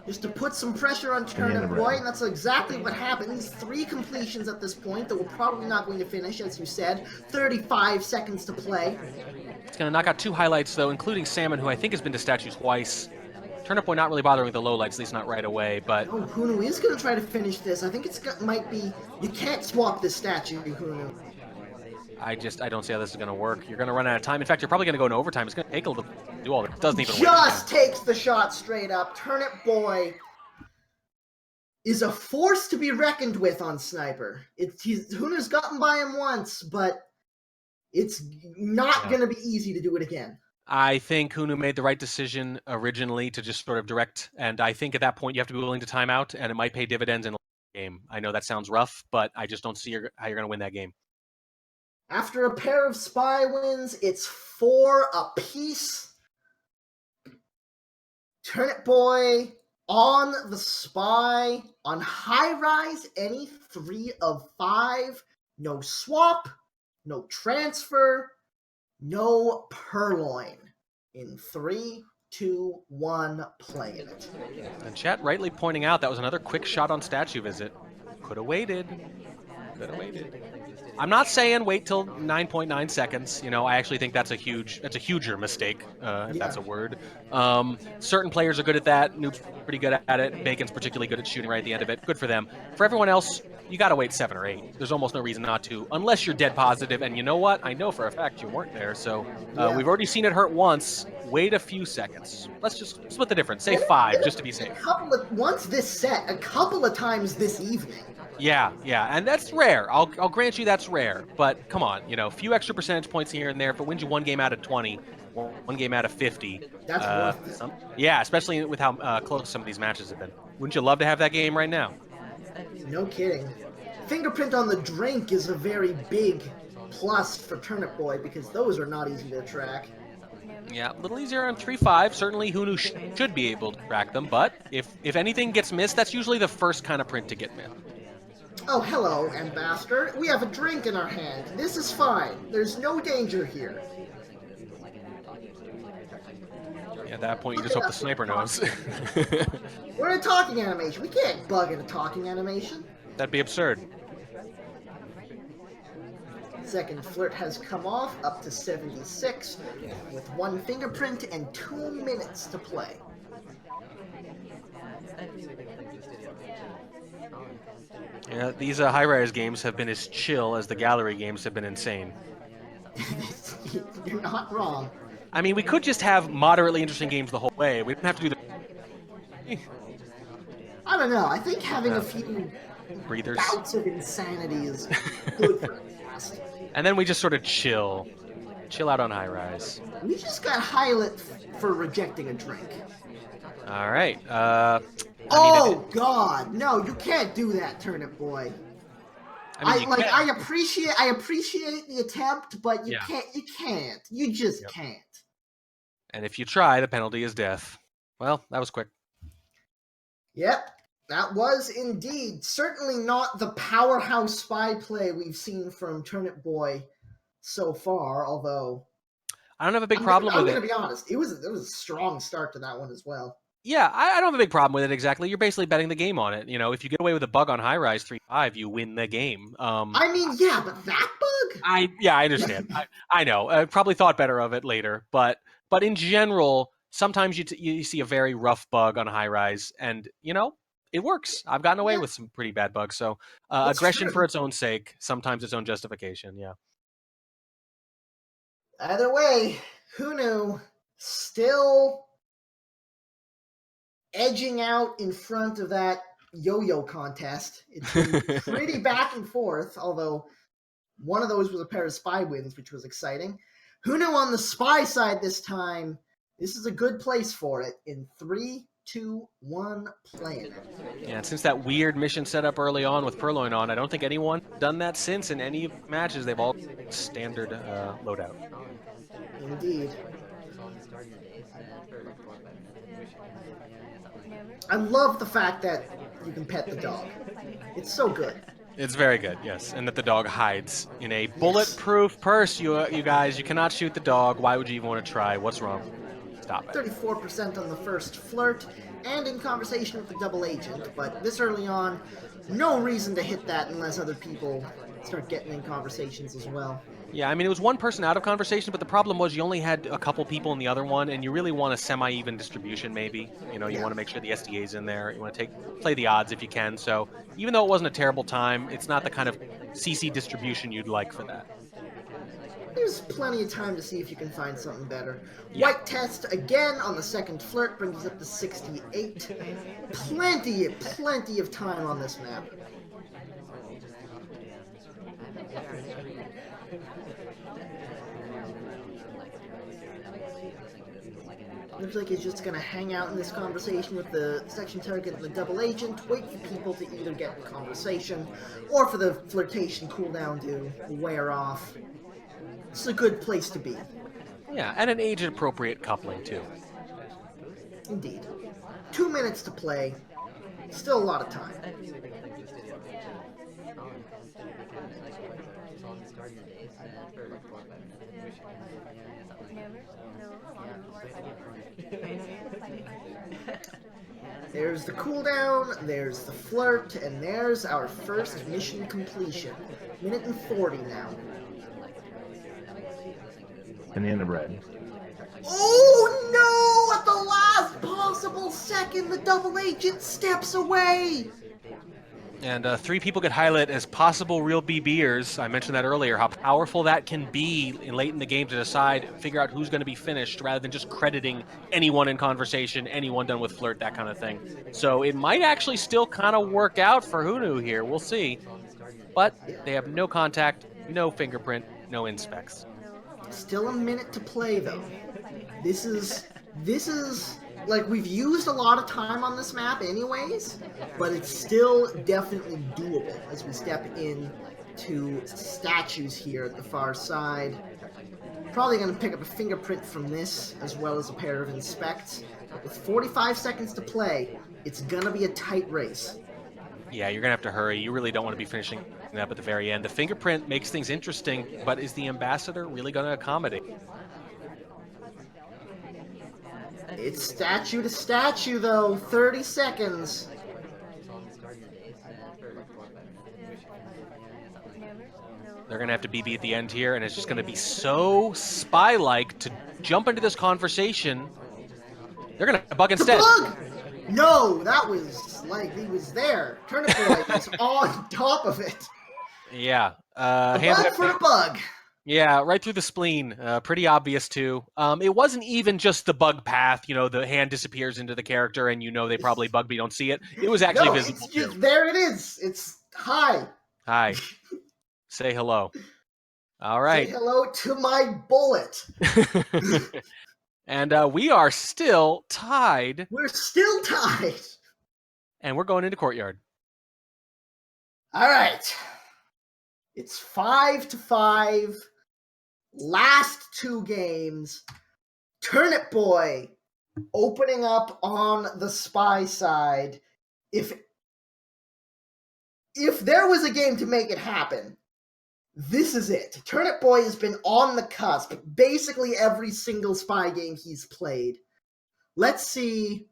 Just to put some pressure on Turnipboy, and that's exactly what happens. 3 completions at this point that we're probably not going to finish, as you said. 35 seconds to play. It's going to knock out 2 highlights, though, including Salmon, who I think has been to statue twice. Turnipboy not really bothering with the lowlights, at least not right away, but... Oh, Hunu is going to try to finish this. I think might be... You can't swap this statue, Hunu. I don't see how this is going to work. You're going to run out of time. In fact, you're probably going to go into overtime. It's going to take a little to do all of it. It doesn't even work. Just takes the shot straight up. Turnipboy is a force to be reckoned with on Sniper. Hunu's gotten by him once, but it's not going to be easy to do it again. I think Hunu made the right decision originally to just sort of direct, and I think at that point you have to be willing to time out, and it might pay dividends in the game. I know that sounds rough, but I just don't see how you're going to win that game. After a pair of spy wins, it's 4 apiece. Turnipboy on the spy. On high rise, any 3 of 5. No swap, no transfer, no purloin. In 3, 2, 1, playing it. And chat rightly pointing out that was another quick shot on statue visit. Could have waited. Could have waited. I'm not saying wait till 9.9 seconds. You know, I actually think that's a huger mistake, if that's a word. Certain players are good at that. Noob's pretty good at it. Bacon's particularly good at shooting right at the end of it. Good for them. For everyone else, you got to wait 7 or 8. There's almost no reason not to, unless you're dead positive. And you know what? I know for a fact you weren't there. So we've already seen it hurt once. Wait a few seconds. Let's just split the difference. Say 5, just to be safe. Once this set, a couple of times this evening. Yeah, and that's rare. I'll grant you that's rare. But come on, a few extra percentage points here and there. If it wins you one game out of 20, or one game out of 50, That's worth it. yeah, especially with how close some of these matches have been. Wouldn't you love to have that game right now? No kidding. Fingerprint on the drink is a very big plus for Turnipboy because those are not easy to track. Yeah, a little easier on 3-5. Certainly Hunu should be able to track them, but if anything gets missed, that's usually the first kind of print to get missed. Oh, hello, Ambassador. We have a drink in our hand. This is fine. There's no danger here. Yeah, at that point, you just hope the sniper knows. We're in a talking animation. We can't bug in a talking animation. That'd be absurd. Second flirt has come off, up to 76, with one fingerprint and 2 minutes to play. Yeah, these high-rise games have been as chill as the gallery games have been insane. You're not wrong. I mean, we could just have moderately interesting games the whole way. We don't have to do the... I don't know. I think having a few breathers, bouts of insanity is good for the cast. And then we just sort of chill out on high-rise. We just got highlight for rejecting a drink. All right. God, no! You can't do that, Turnip Boy. I appreciate the attempt, but you can't. You just can't. And if you try, the penalty is death. Well, that was quick. Yep, that was indeed certainly not the powerhouse spy play we've seen from Turnip Boy so far. Although I don't have a big problem with it. I'm gonna be honest; it was a strong start to that one as well. Yeah, I don't have a big problem with it exactly. You're basically betting the game on it. If you get away with a bug on high rise 3-5, you win the game. I mean, yeah, but that bug? I understand. I know. I probably thought better of it later, but in general, sometimes you see a very rough bug on high rise, and it works. I've gotten away with some pretty bad bugs. So aggression for its own sake, sometimes its own justification. Yeah. Either way, Hunu still edging out in front of that yo-yo contest. It's been pretty back and forth, although one of those was a pair of spy wins, which was exciting. Hunu on the spy side this time. This is a good place for it in 3, 2, 1, playing it. Yeah, and since that weird mission set up early on with Purloin on, I don't think anyone's done that since in any matches. They've all standard loadout. Indeed. I love the fact that you can pet the dog. It's so good. It's very good, yes. And that the dog hides in a bulletproof purse, you guys. You cannot shoot the dog. Why would you even want to try? What's wrong? Stop it. 34% on the first flirt, and in conversation with the double agent. But this early on, no reason to hit that unless other people start getting in conversations as well. Yeah, I mean, it was one person out of conversation, but the problem was you only had a couple people in the other one, and you really want a semi-even distribution, maybe. You want to make sure the SDA's in there. You want to play the odds if you can. So even though it wasn't a terrible time, it's not the kind of CC distribution you'd like for that. There's plenty of time to see if you can find something better. Yeah. White test again on the second flirt brings us up to 68. Plenty of time on this map. Looks like he's just going to hang out in this conversation with the section target and the double agent, wait for people to either get in conversation or for the flirtation cooldown to wear off. It's a good place to be. Yeah, and an age-appropriate coupling, too. Indeed. 2 minutes to play. Still a lot of time. There's the cooldown, there's the flirt, and there's our first mission completion. Minute and 40 now. Banana bread. Oh no! At the last possible second, the double agent steps away! And 3 people get highlighted as possible real BBers. I mentioned that earlier, how powerful that can be late in the game to decide, figure out who's going to be finished, rather than just crediting anyone in conversation, anyone done with flirt, that kind of thing. So it might actually still kind of work out for Hunu here. We'll see. But they have no contact, no fingerprint, no inspects. Still a minute to play, though. This is like, we've used a lot of time on this map anyways, but it's still definitely doable as we step in to statues here at the far side. Probably going to pick up a fingerprint from this as well as a pair of inspects. With 45 seconds to play, it's going to be a tight race. Yeah, you're going to have to hurry. You really don't want to be finishing up at the very end. The fingerprint makes things interesting, but is the ambassador really going to accommodate? It's statue to statue, though. 30 seconds. They're going to have to BB at the end here, and it's just going to be so spy-like to jump into this conversation. They're going to bug instead. Bug! No, that was like he was there. Turnipboy was on top of it. Yeah. Bug for a bug. Yeah, right through the spleen. Pretty obvious, too. It wasn't even just the bug path. You know, the hand disappears into the character, and you know they probably bugged, but you don't see it. It was actually visible, it's just, too. there it is. It's hi. Hi. Say hello. All right. Say hello to my bullet. And we are still tied. We're still tied. And we're going into courtyard. All right. It's 5-5. Last 2 games. Turnipboy opening up on the spy side. If there was a game to make it happen, this is it. Turnipboy has been on the cusp basically every single spy game he's played. Let's see.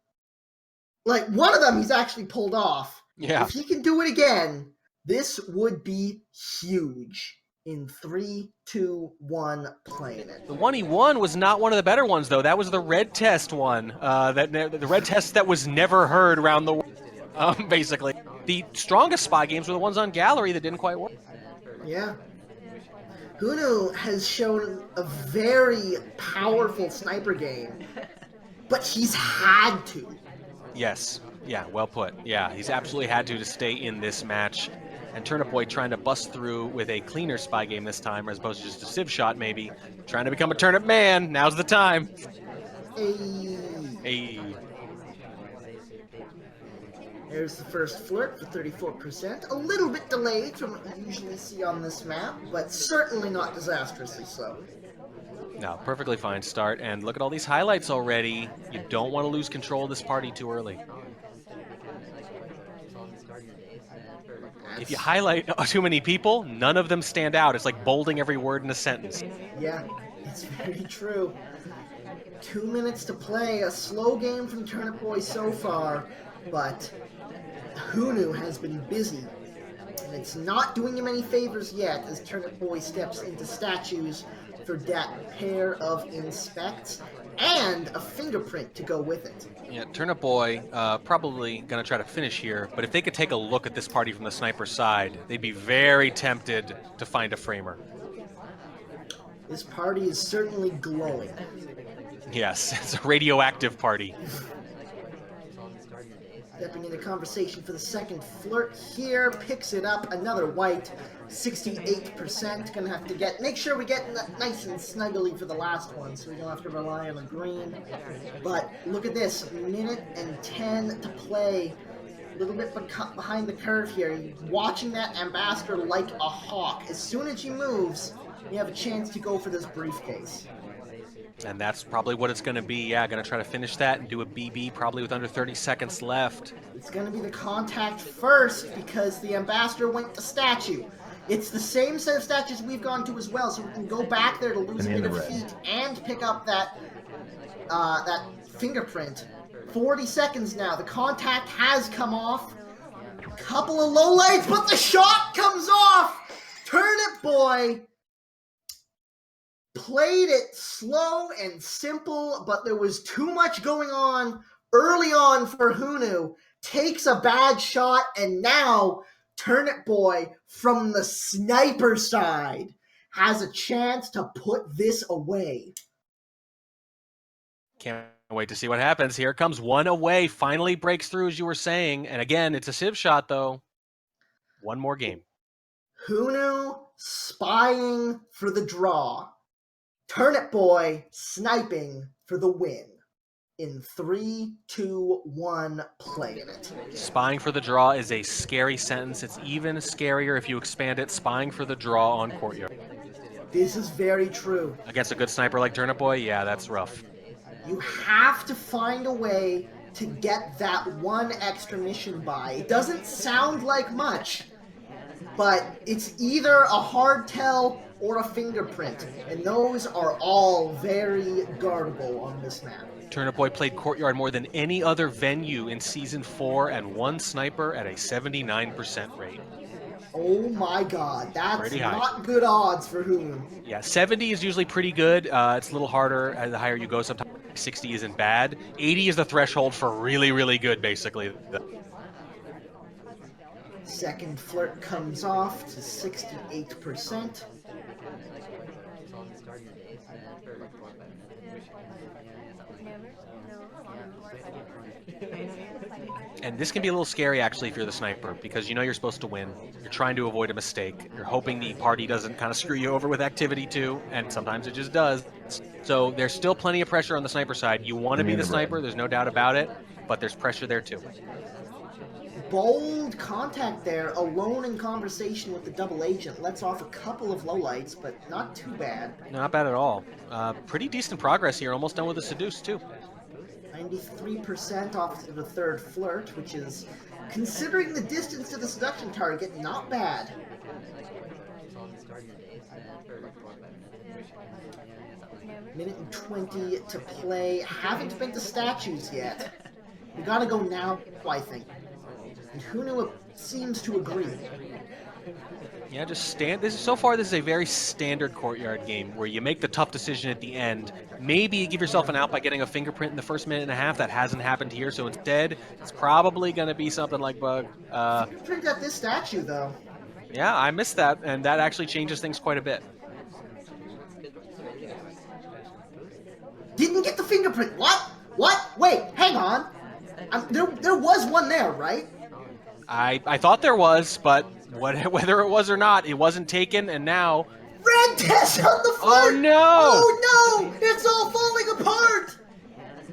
Like, one of them he's actually pulled off. Yeah. If he can do it again, this would be huge. In 3, 2, 1, playing it. The one he won was not one of the better ones, though. That was the red test one. The red test that was never heard around the world, basically. The strongest spy games were the ones on Gallery that didn't quite work. Yeah. Hunu has shown a very powerful sniper game, but he's had to. Yes. Yeah, well put. Yeah, he's absolutely had to stay in this match. And Turnipboy trying to bust through with a cleaner spy game this time, as opposed to just a civ shot, maybe. Trying to become a turnip man. Now's the time. Hey. There's the first flirt for 34%. A little bit delayed from what we usually see on this map, but certainly not disastrously so. No, perfectly fine start. And look at all these highlights already. You don't want to lose control of this party too early. If you highlight too many people, none of them stand out. It's like bolding every word in a sentence. Yeah, it's very true. 2 minutes to play. A slow game from Turnipboy so far, but Hunu has been busy. And it's not doing him any favors yet as Turnipboy steps into statues for that pair of inspects and a fingerprint to go with it. Yeah, Turnipboy probably going to try to finish here, but if they could take a look at this party from the sniper side, they'd be very tempted to find a framer. This party is certainly glowing. Yes, it's a radioactive party. Stepping into conversation for the second flirt here, picks it up, another white, 68%. Gonna have to make sure we get nice and snuggly for the last one, so we don't have to rely on a green. But look at this, minute and 10 to play. A little bit behind the curve here. Watching that ambassador like a hawk. As soon as he moves, you have a chance to go for this briefcase. And that's probably what it's going to be. Yeah, going to try to finish that and do a BB probably with under 30 seconds left. It's going to be the contact first because the ambassador went to statue. It's the same set of statues we've gone to as well, so we can go back there to lose a bit of feet and pick up that fingerprint. 40 seconds now. The contact has come off. Couple of low lights, but the shot comes off! Turnipboy played it slow and simple, but there was too much going on early on for Hunu. Takes a bad shot, and now Turnipboy from the sniper side has a chance to put this away. Can't wait to see what happens. Here comes one away. Finally breaks through, as you were saying. And again, it's a civ shot, though. One more game. Hunu spying for the draw. Turnipboy sniping for the win. In 3, 2, 1, play it. Spying for the draw is a scary sentence. It's even scarier if you expand it. Spying for the draw on courtyard. This is very true. Against a good sniper like Turnipboy, yeah, that's rough. You have to find a way to get that one extra mission by. It doesn't sound like much, but it's either a hardtail or a fingerprint, and those are all very guardable on this map. Turnipboy played courtyard more than any other venue in Season 4 and one sniper at a 79% rate. Oh my god, that's Pretty high. not good odds for Hunu. Yeah, 70 is usually pretty good. It's a little harder the higher you go. Sometimes 60 isn't bad. 80 is the threshold for really, really good, basically. Second flirt comes off to 68%. And this can be a little scary, actually, if you're the sniper, because you know you're supposed to win. You're trying to avoid a mistake. You're hoping the party doesn't kind of screw you over with activity, too, and sometimes it just does. So there's still plenty of pressure on the sniper side. You want to be the sniper, there's no doubt about it, but there's pressure there, too. Bold contact there, alone in conversation with the double agent. Lets off a couple of lowlights, but not too bad. Not bad at all. Pretty decent progress here, almost done with the seduce, too. 93% off to the third flirt, which is, considering the distance to the seduction target, not bad. Minute and 20 to play. Haven't been to statues yet. We gotta go now, I think. And Hunu seems to agree. Yeah, just stand. So far, this is a very standard courtyard game where you make the tough decision at the end. Maybe you give yourself an out by getting a fingerprint in the first minute and a half. That hasn't happened here, so instead, it's probably going to be something like Bug. Fingerprint at this statue, though. Yeah, I missed that, and that actually changes things quite a bit. Didn't get the fingerprint. What? What? Wait, hang on. There was one there, right? I thought there was, but whether it was or not, it wasn't taken, and now... Red test on the floor! Oh, no! Oh, no! It's all falling apart!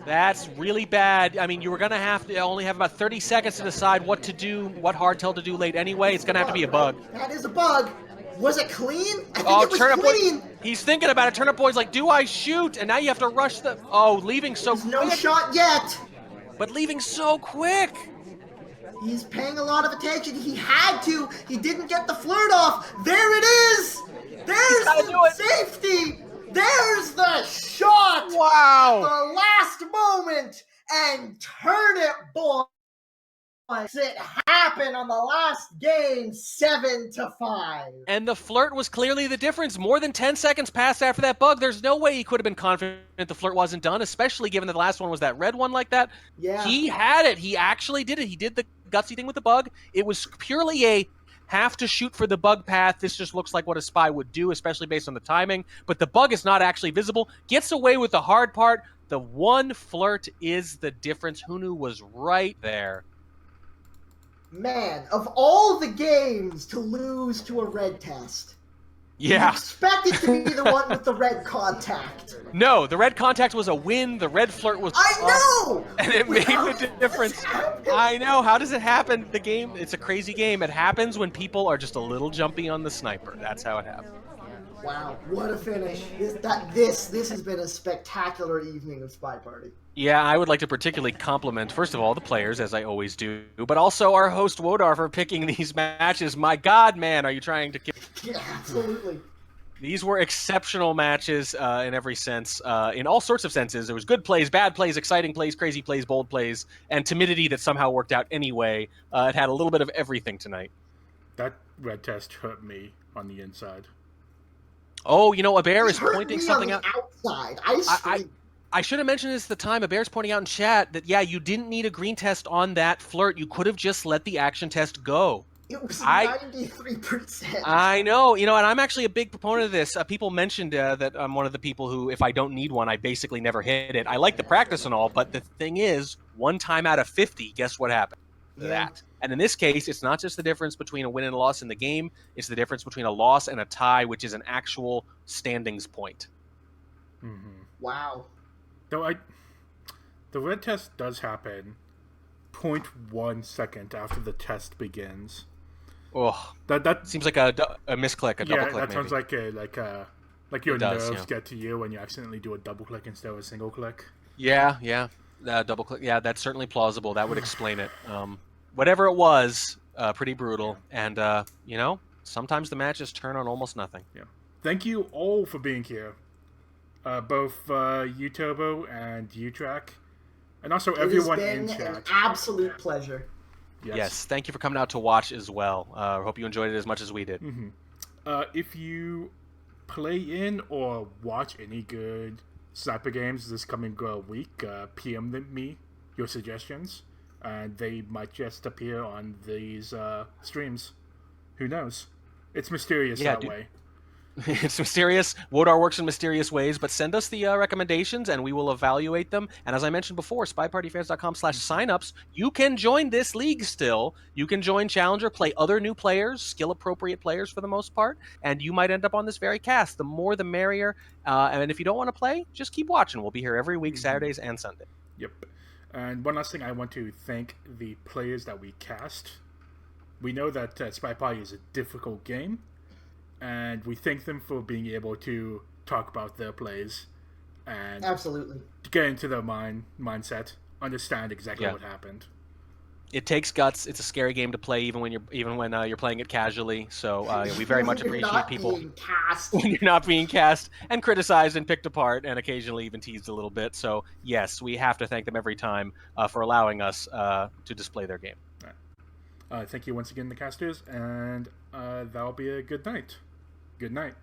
That's really bad. I mean, you were going to have to only have about 30 seconds to decide what to do, what hardtail to do late anyway. It's going to have to be a bug. That is a bug. Was it clean? I think it was clean. He's thinking about it. Turnipboy's like, do I shoot? And now you have to rush the... Oh, leaving so quick. No shot yet. But leaving so quick. He's paying a lot of attention. He had to. He didn't get the flirt off. There it is. There's the safety. There's the shot. Wow. The last moment. And Turnipboy makes it happen on the last game, 7-5. And the flirt was clearly the difference. More than 10 seconds passed after that bug. There's no way he could have been confident the flirt wasn't done, especially given that the last one was that red one like that. Yeah. He had it. He actually did it. He did the gutsy thing with the bug. It was purely a have to shoot for the bug path. This just looks like what a spy would do, especially based on the timing. But the bug is not actually visible. Gets away with the hard part. The one flirt is the difference. Hunu was right there. Man, of all the games to lose to a red test, yeah, you expect it to be the one with the red contact. No, the red contact was a win. The red flirt was know! And it made the difference. I know. How does it happen? The game, it's a crazy game. It happens when people are just a little jumpy on the sniper. That's how it happens. Wow, what a finish. This has been a spectacular evening of Spy Party. Yeah, I would like to particularly compliment, first of all, the players, as I always do, but also our host, Wodar, for picking these matches. My God, man, are you trying to kill... Yeah, absolutely. These were exceptional matches in every sense, in all sorts of senses. There was good plays, bad plays, exciting plays, crazy plays, bold plays, and timidity that somehow worked out anyway. It had a little bit of everything tonight. That red test hurt me on the inside. Oh, you know, a bear is pointing something out. Outside. I should have mentioned this at the time. A bear's pointing out in chat that, yeah, you didn't need a green test on that flirt. You could have just let the action test go. It was I- 93%. I know, and I'm actually a big proponent of this. People mentioned that I'm one of the people who, if I don't need one, I basically never hit it. I like the practice and all, but the thing is, one time out of 50, guess what happened? Yeah. That. And in this case, it's not just the difference between a win and a loss in the game, it's the difference between a loss and a tie, which is an actual standings point. Mm-hmm. Wow. Though the red test does happen 0.1 second after the test begins. Oh, That seems like a misclick, a double yeah, click. that maybe. sounds like your It does, nerves yeah. get to you when you accidentally do a double click instead of a single click. Yeah. Double click. Yeah, that's certainly plausible. That would explain it. Whatever it was, pretty brutal. And, sometimes the matches turn on almost nothing. Yeah. Thank you all for being here. Both U-Turbo and U-Track. And also everyone it in has been an chat. absolute pleasure. Yes. Thank you for coming out to watch as well. Hope you enjoyed it as much as we did. Mm-hmm. If you play in or watch any good sniper games this coming week, PM me your suggestions, and they might just appear on these streams. Who knows? It's mysterious that way. It's mysterious. Wodar works in mysterious ways, but send us the recommendations and we will evaluate them. And as I mentioned before, spypartyfans.com/signups, you can join this league still. You can join Challenger, play other new players, skill-appropriate players for the most part, and you might end up on this very cast. The more the merrier. And if you don't want to play, just keep watching. We'll be here every week, Saturdays and Sundays. Yep. And one last thing, I want to thank the players that we cast. We know that Spy Party is a difficult game, and we thank them for being able to talk about their plays and Absolutely. get into their mindset, understand exactly what happened. It takes guts. It's a scary game to play, even when you're playing it casually. So we very much appreciate people being cast. when you're not being cast and criticized and picked apart, and occasionally even teased a little bit. So yes, we have to thank them every time for allowing us to display their game. Thank you once again, the casters, and that'll be a good night. Good night.